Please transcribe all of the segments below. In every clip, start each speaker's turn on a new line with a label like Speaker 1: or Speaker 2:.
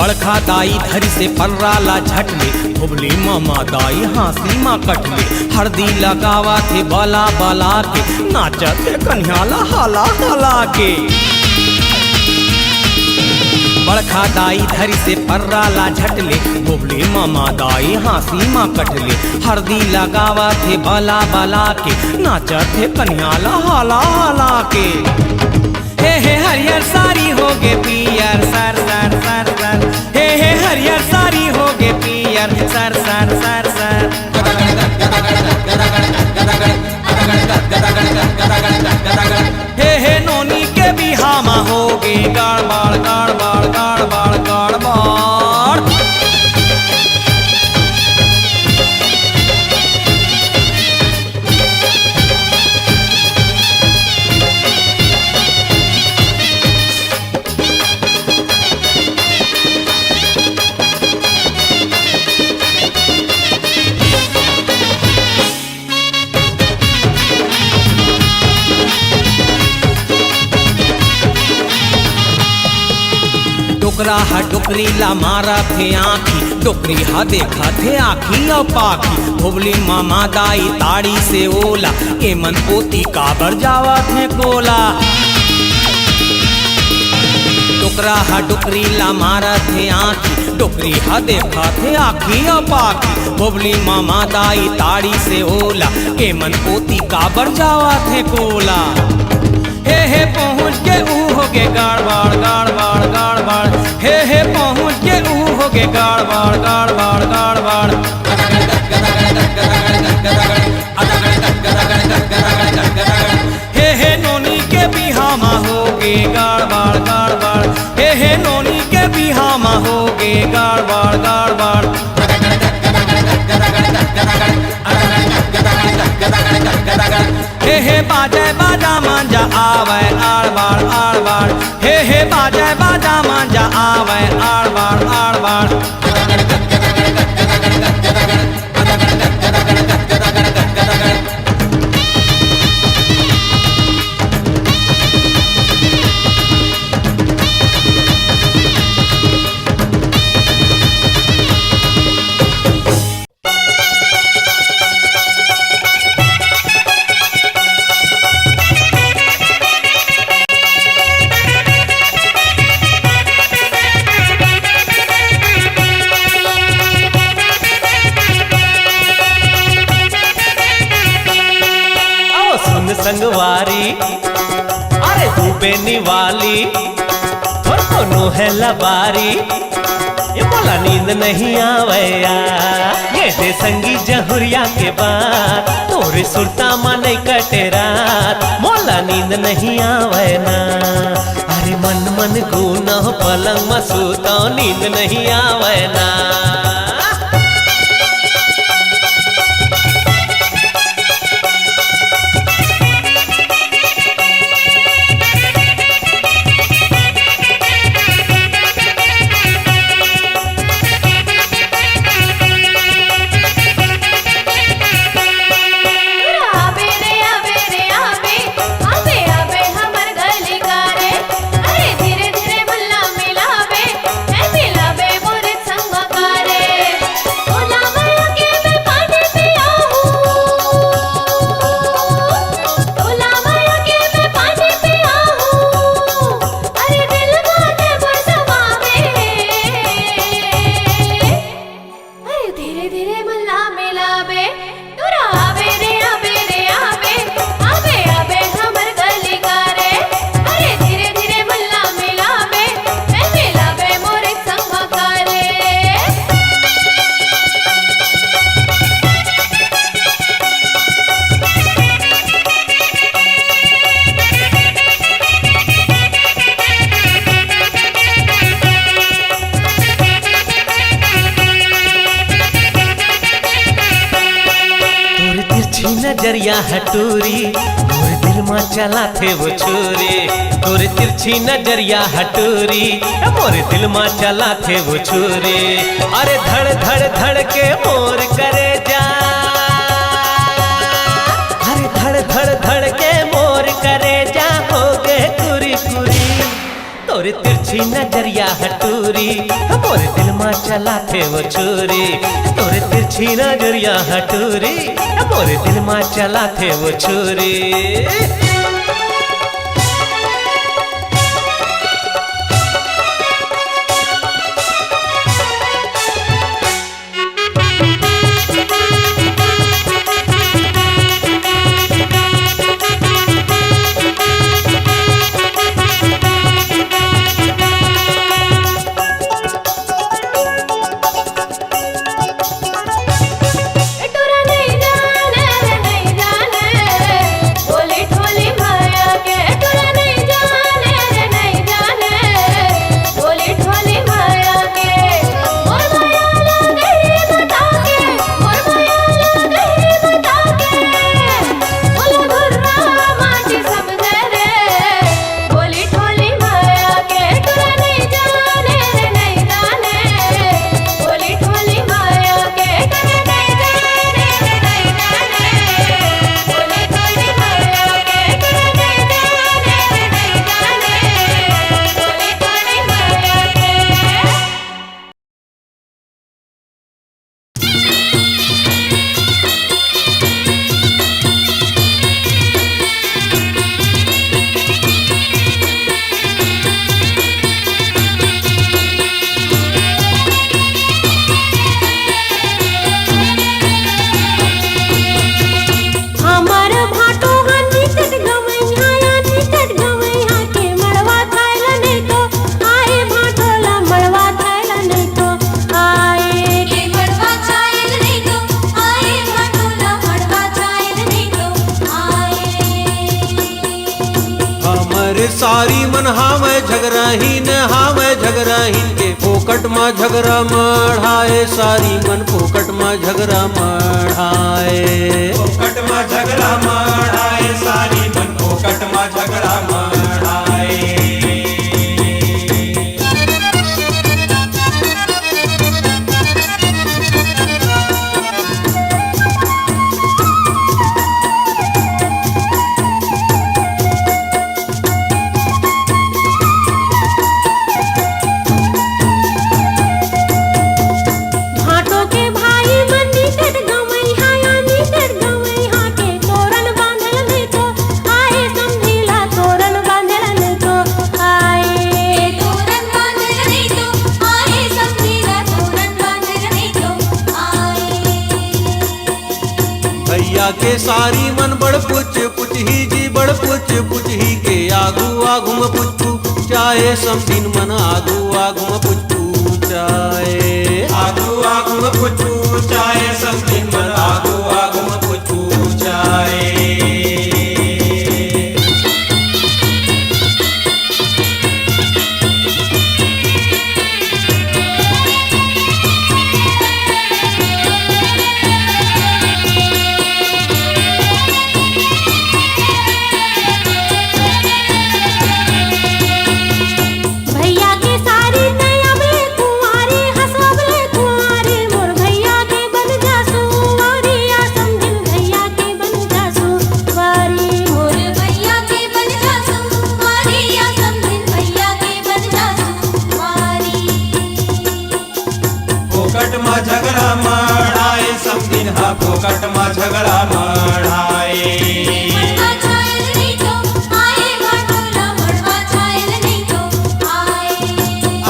Speaker 1: बड़खा दाई धरी से पर्राला झटले, धुबली मामा दाई हाँसी माँ कटले। हरदी लगावा थे बाला बाला के, नाचत थे कन्हैया हाला हाला के। बड़खा दाई धरी से पर्राला झटले, धुबली मामा दाई हाँसी माँ कटले। हरदी लगावा थे बाला बाला के, नाचत थे कन्हैया हाला हाला के। हे हरियर साड़ी होगे पियर सर सर सर सर, हे हरियर साड़ी होगे पियर सर सर सर सर। हे नोनी के बिहामा होगे गड़बड़ गड़बड़ गड़बड़ गड़बड़। डोकरा हा डोकरी ला मारा थे आँखी, डोकरी हा देखा थे आँखी और पाखी। धुबली मामा दाई ताड़ी से ओला, के मन पोती काबर जावा थे कोला। डोकरा हा डोकरी ला मारा थे आँखी, डोकरी हा देखा थे आँखी और पाखी। धुबली मामा दाई ताड़ी से ओला, के मन पोती काबर जावा थे कोला। हे पहुँच के ऊ होगे गड़बड़ गड़बड़ गड़बड़, हे पहुँच के ऊ होगे गड़बड़ गड़बड़ गड़बड़। हे नोनी के बिहामा होगे गड़बड़ गड़बड़, हे नोनी के बिहामा होगे गड़बड़ गड़बड़। हे बाजे बाजा मांजा आवे आड़बाड़ आड़बाड़, हे बाजे बाजा मांजा आवे आड़बाड़ आड़बाड़। संगवारी अरे डूबे निवाली और कोनो है लबारी, ये मोला नींद नहीं आवैया। ये दे संगी जहुरिया के बाद, तोरे सुरता माने कटे रात, मोला नींद नहीं आवैना। अरे मन मन गुना पलंग मसूता, नींद नहीं आवैना। नजरिया हटूरी, तोरे दिल में चला थे वो छुरी। तोरे तिरछी नजरिया हटूरी, मोरे दिल में चला थे वो छुरी। अरे धड़ धड़ धड़ के मोर करे जा, अरे धड़ धड़ धड़ के मोर करे जा, हो गे कुरी कुरी। तोरे तिरछी नजरिया हटूरी मोरे दिल में चला थे वो छुरी तोरे तिरछी नजरिया हटूरी मोरे दिल में चला थे वो छुरी
Speaker 2: सारी मन हावे झगराही न हावे झगराही के फोकट मा झगरा मढ़ाए सारी मन फोकट मा झगरा मढ़ाए
Speaker 3: फोकट मा झगरा मढ़ाए सारी मन फोकट मा झगरा मढ़ाए
Speaker 2: भैया के सारी मन बड़ पुछ पुछ ही जी बड़ पुछ ही के आगू आगू में पुछ चाहे समझिन मन आगू आगू में पुछ चाहे
Speaker 3: आगू आगू में पुछ चाहे समझिन मन आगू आगू में पुछ चाहे फोकट मा झगड़ा मढ़ाए समझिन हा फोकट मा झगड़ा मढ़ाए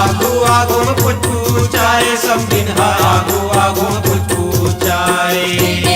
Speaker 3: आगू आगू में पुच्छू चाहे समझिन हा आगू आगू में पुच्छू चाहे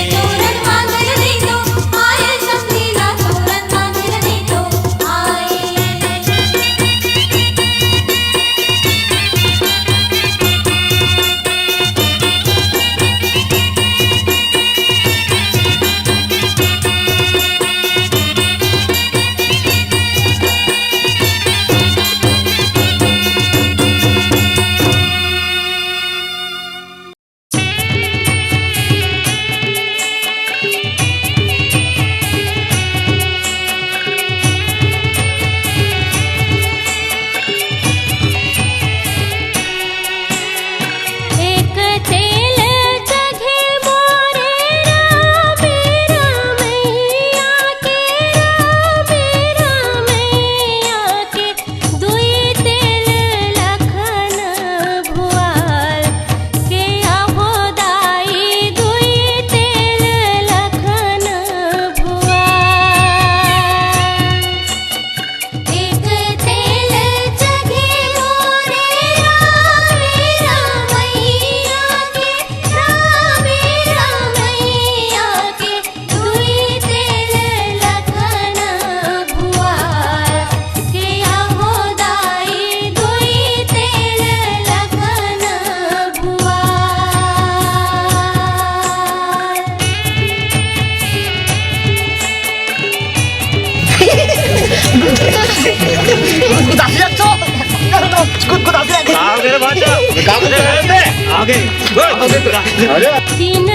Speaker 4: दिन